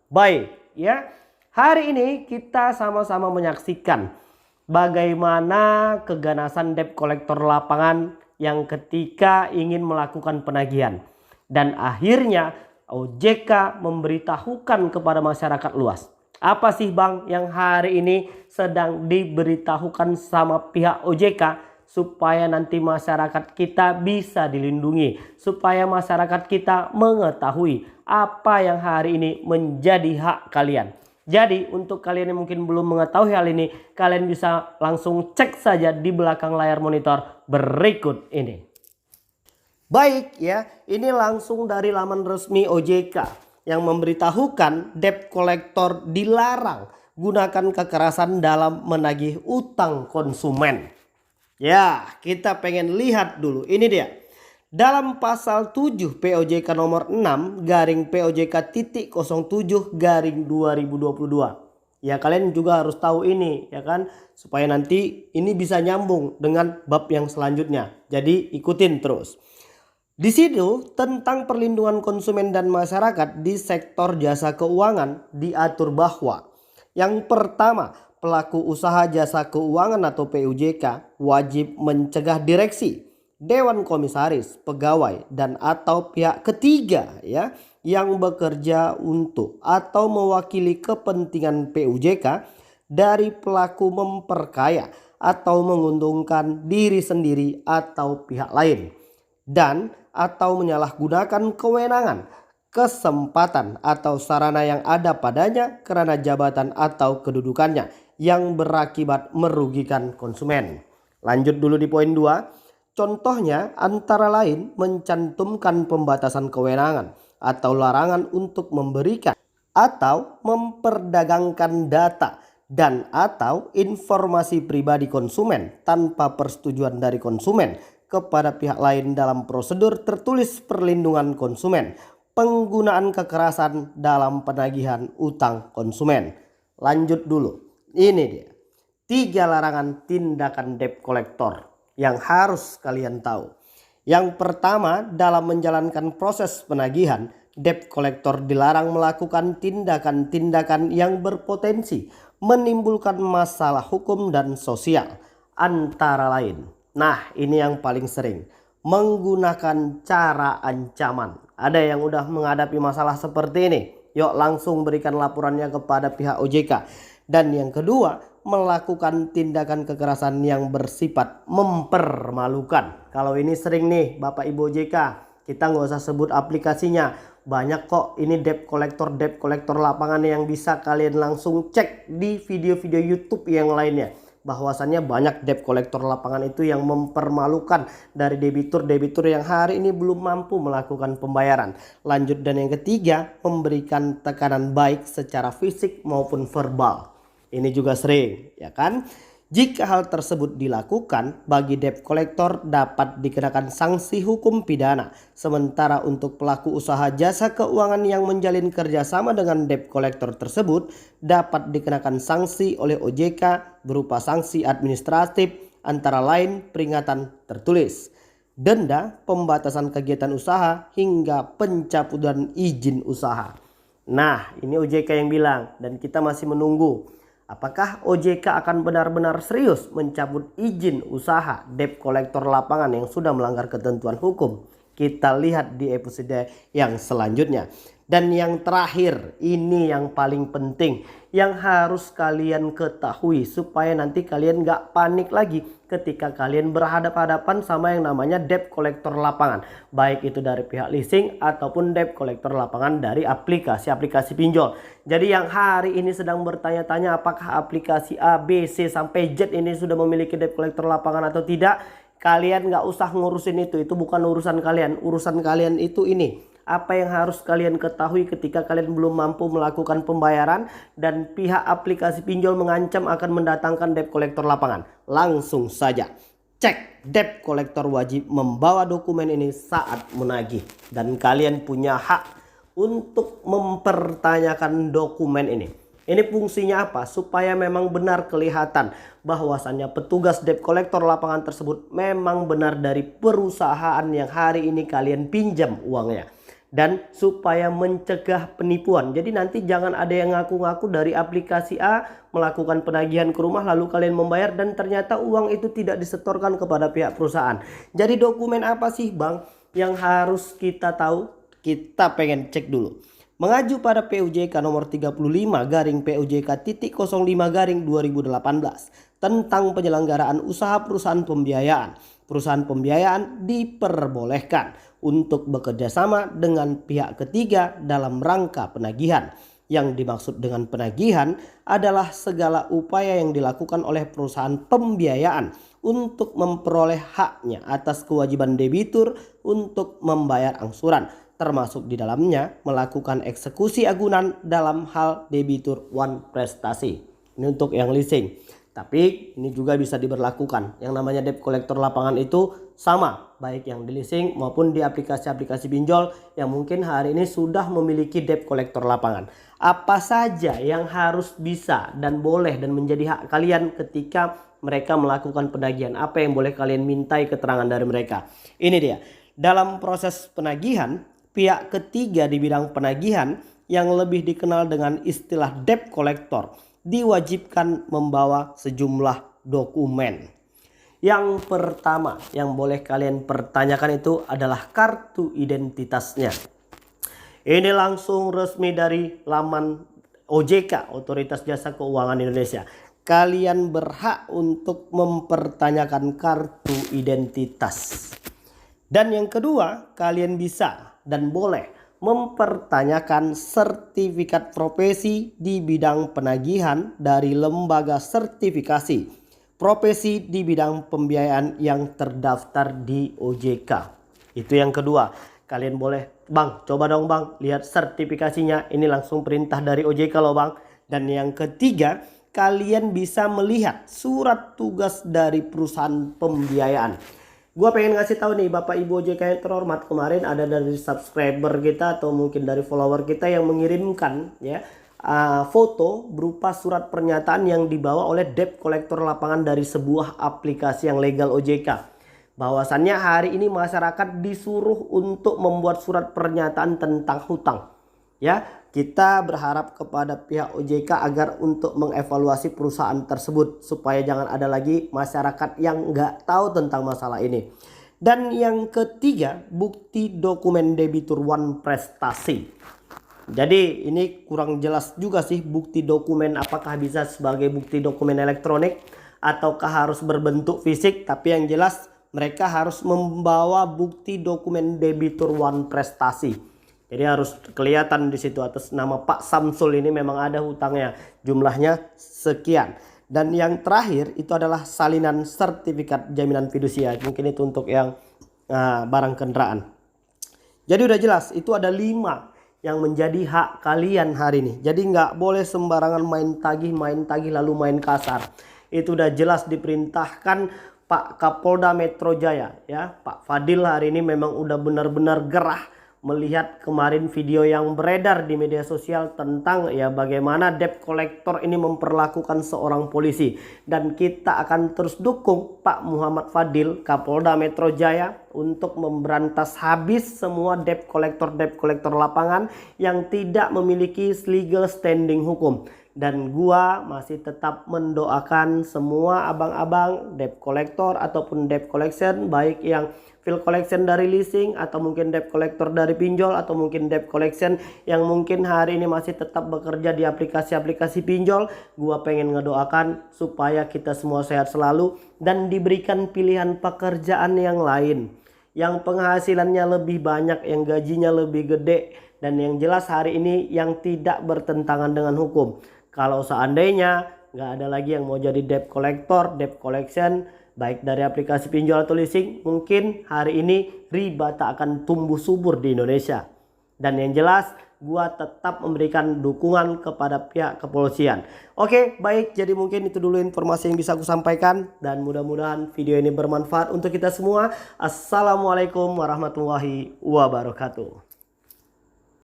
Baik, ya. Hari ini kita sama-sama menyaksikan bagaimana keganasan debt kolektor lapangan yang ketika ingin melakukan penagihan. Dan akhirnya OJK memberitahukan kepada masyarakat luas. Apa sih Bang yang hari ini sedang diberitahukan sama pihak OJK supaya nanti masyarakat kita bisa dilindungi, supaya masyarakat kita mengetahui apa yang hari ini menjadi hak kalian. Jadi untuk kalian yang mungkin belum mengetahui hal ini, kalian bisa langsung cek saja di belakang layar monitor berikut ini. Baik ya, ini langsung dari laman resmi OJK yang memberitahukan debt kolektor dilarang gunakan kekerasan dalam menagih utang konsumen. Ya, kita pengen lihat dulu. Ini dia. Dalam pasal 7 POJK nomor 6 garing POJK titik 07 garing 2022. Ya kalian juga harus tahu ini ya kan. Supaya nanti ini bisa nyambung dengan bab yang selanjutnya. Jadi ikutin terus. Di situ tentang perlindungan konsumen dan masyarakat di sektor jasa keuangan diatur bahwa yang pertama, pelaku usaha jasa keuangan atau PUJK wajib mencegah direksi, dewan komisaris, pegawai dan atau pihak ketiga ya yang bekerja untuk atau mewakili kepentingan PUJK dari pelaku memperkaya atau menguntungkan diri sendiri atau pihak lain dan atau menyalahgunakan kewenangan, kesempatan atau sarana yang ada padanya karena jabatan atau kedudukannya yang berakibat merugikan konsumen. Lanjut dulu di poin 2. Contohnya antara lain mencantumkan pembatasan kewenangan atau larangan untuk memberikan atau memperdagangkan data dan atau informasi pribadi konsumen tanpa persetujuan dari konsumen kepada pihak lain dalam prosedur tertulis perlindungan konsumen, penggunaan kekerasan dalam penagihan utang konsumen. Lanjut dulu. Ini dia. 3 larangan tindakan debt kolektor yang harus kalian tahu. Yang pertama, dalam menjalankan proses penagihan, debt kolektor dilarang melakukan tindakan-tindakan yang berpotensi menimbulkan masalah hukum dan sosial, antara lain. Nah, ini yang paling sering, menggunakan cara ancaman. Ada yang udah menghadapi masalah seperti ini? Yuk langsung berikan laporannya kepada pihak OJK. Dan yang kedua, melakukan tindakan kekerasan yang bersifat mempermalukan. Kalau ini sering nih Bapak Ibu OJK, kita nggak usah sebut aplikasinya. Banyak kok ini debt kolektor lapangan yang bisa kalian langsung cek di video-video YouTube yang lainnya. Bahwasannya banyak debt kolektor lapangan itu yang mempermalukan dari debitur-debitur yang hari ini belum mampu melakukan pembayaran. Lanjut, dan yang ketiga, memberikan tekanan baik secara fisik maupun verbal. Ini juga sering, ya kan? Jika hal tersebut dilakukan, bagi debt kolektor dapat dikenakan sanksi hukum pidana. Sementara untuk pelaku usaha jasa keuangan yang menjalin kerjasama dengan debt kolektor tersebut dapat dikenakan sanksi oleh OJK berupa sanksi administratif antara lain peringatan tertulis, denda, pembatasan kegiatan usaha hingga pencabutan izin usaha. Nah, ini OJK yang bilang dan kita masih menunggu. Apakah OJK akan benar-benar serius mencabut izin usaha debt kolektor lapangan yang sudah melanggar ketentuan hukum? Kita lihat di episode yang selanjutnya. Dan yang terakhir, ini yang paling penting yang harus kalian ketahui supaya nanti kalian gak panik lagi ketika kalian berhadapan-hadapan sama yang namanya debt kolektor lapangan. Baik itu dari pihak leasing ataupun debt kolektor lapangan dari aplikasi-aplikasi pinjol. Jadi yang hari ini sedang bertanya-tanya apakah aplikasi A, B, C sampai Z ini sudah memiliki debt kolektor lapangan atau tidak, kalian gak usah ngurusin itu bukan urusan kalian. Urusan kalian itu ini. Apa yang harus kalian ketahui ketika kalian belum mampu melakukan pembayaran dan pihak aplikasi pinjol mengancam akan mendatangkan debt kolektor lapangan. Langsung saja cek, debt kolektor wajib membawa dokumen ini saat menagih. Dan kalian punya hak untuk mempertanyakan dokumen ini. Ini fungsinya apa? Supaya memang benar kelihatan bahwasannya petugas debt kolektor lapangan tersebut memang benar dari perusahaan yang hari ini kalian pinjam uangnya. dan supaya mencegah penipuan. Jadi nanti jangan ada yang ngaku-ngaku dari aplikasi A melakukan penagihan ke rumah lalu kalian membayar dan ternyata uang itu tidak disetorkan kepada pihak perusahaan. Jadi dokumen apa sih Bang yang harus kita tahu? Kita pengen cek dulu. Mengaju pada PUJK nomor 35 garing PUJK titik 05 garing 2018 tentang penyelenggaraan usaha perusahaan pembiayaan. Perusahaan pembiayaan diperbolehkan untuk bekerja sama dengan pihak ketiga dalam rangka penagihan. Yang dimaksud dengan penagihan adalah segala upaya yang dilakukan oleh perusahaan pembiayaan untuk memperoleh haknya atas kewajiban debitur untuk membayar angsuran, termasuk di dalamnya melakukan eksekusi agunan dalam hal debitur one prestasi. Ini untuk yang leasing. Tapi ini juga bisa diberlakukan. Yang namanya debt collector lapangan itu sama, baik yang di leasing maupun di aplikasi-aplikasi pinjol yang mungkin hari ini sudah memiliki debt collector lapangan. Apa saja yang harus bisa dan boleh dan menjadi hak kalian ketika mereka melakukan penagihan? Apa yang boleh kalian mintai keterangan dari mereka? Ini dia. Dalam proses penagihan, pihak ketiga di bidang penagihan yang lebih dikenal dengan istilah debt collector diwajibkan membawa sejumlah dokumen. Yang pertama yang boleh kalian pertanyakan itu adalah kartu identitasnya. Ini langsung resmi dari laman OJK, Otoritas Jasa Keuangan Indonesia. Kalian berhak untuk mempertanyakan kartu identitas. Dan yang kedua, kalian bisa dan boleh mempertanyakan sertifikat profesi di bidang penagihan dari lembaga sertifikasi profesi di bidang pembiayaan yang terdaftar di OJK. Itu yang kedua. Kalian boleh, Bang, coba dong Bang, lihat sertifikasinya. Ini langsung perintah dari OJK loh Bang. Dan yang ketiga, kalian bisa melihat surat tugas dari perusahaan pembiayaan. Gua pengen ngasih tahu nih Bapak Ibu OJK yang terhormat, kemarin ada dari subscriber kita atau mungkin dari follower kita yang mengirimkan ya foto berupa surat pernyataan yang dibawa oleh debt collector lapangan dari sebuah aplikasi yang legal OJK. Bahwasannya hari ini masyarakat disuruh untuk membuat surat pernyataan tentang hutang. Ya, kita berharap kepada pihak OJK agar untuk mengevaluasi perusahaan tersebut supaya jangan ada lagi masyarakat yang nggak tahu tentang masalah ini. Dan yang ketiga, bukti dokumen debitur one prestasi. Jadi ini kurang jelas juga sih bukti dokumen, apakah bisa sebagai bukti dokumen elektronik ataukah harus berbentuk fisik. Tapi yang jelas mereka harus membawa bukti dokumen debitur one prestasi. Jadi harus kelihatan di situ atas nama Pak Samsul ini memang ada hutangnya, jumlahnya sekian. Dan yang terakhir itu adalah salinan sertifikat jaminan fidusia. Mungkin itu untuk yang barang kendaraan. Jadi udah jelas itu ada 5 yang menjadi hak kalian hari ini. Jadi nggak boleh sembarangan main tagih lalu main kasar. Itu udah jelas diperintahkan Pak Kapolda Metro Jaya ya. Pak Fadil hari ini memang udah benar-benar gerah melihat kemarin video yang beredar di media sosial tentang ya bagaimana debt collector ini memperlakukan seorang polisi. Dan kita akan terus dukung Pak Muhammad Fadil, Kapolda Metro Jaya, untuk memberantas habis semua debt collector lapangan yang tidak memiliki legal standing hukum. Dan gua masih tetap mendoakan semua abang-abang debt collector ataupun debt collection, baik yang field collection dari leasing atau mungkin debt collector dari pinjol atau mungkin debt collection yang mungkin hari ini masih tetap bekerja di aplikasi-aplikasi pinjol. Gua pengen ngedoakan supaya kita semua sehat selalu dan diberikan pilihan pekerjaan yang lain, yang penghasilannya lebih banyak, yang gajinya lebih gede, dan yang jelas hari ini yang tidak bertentangan dengan hukum. Kalau seandainya nggak ada lagi yang mau jadi debt collector, debt collection, baik dari aplikasi pinjol atau leasing, mungkin hari ini riba tak akan tumbuh subur di Indonesia. Dan yang jelas, gua tetap memberikan dukungan kepada pihak kepolisian. Oke, baik. Jadi mungkin itu dulu informasi yang bisa aku sampaikan. Dan mudah-mudahan video ini bermanfaat untuk kita semua. Assalamualaikum warahmatullahi wabarakatuh.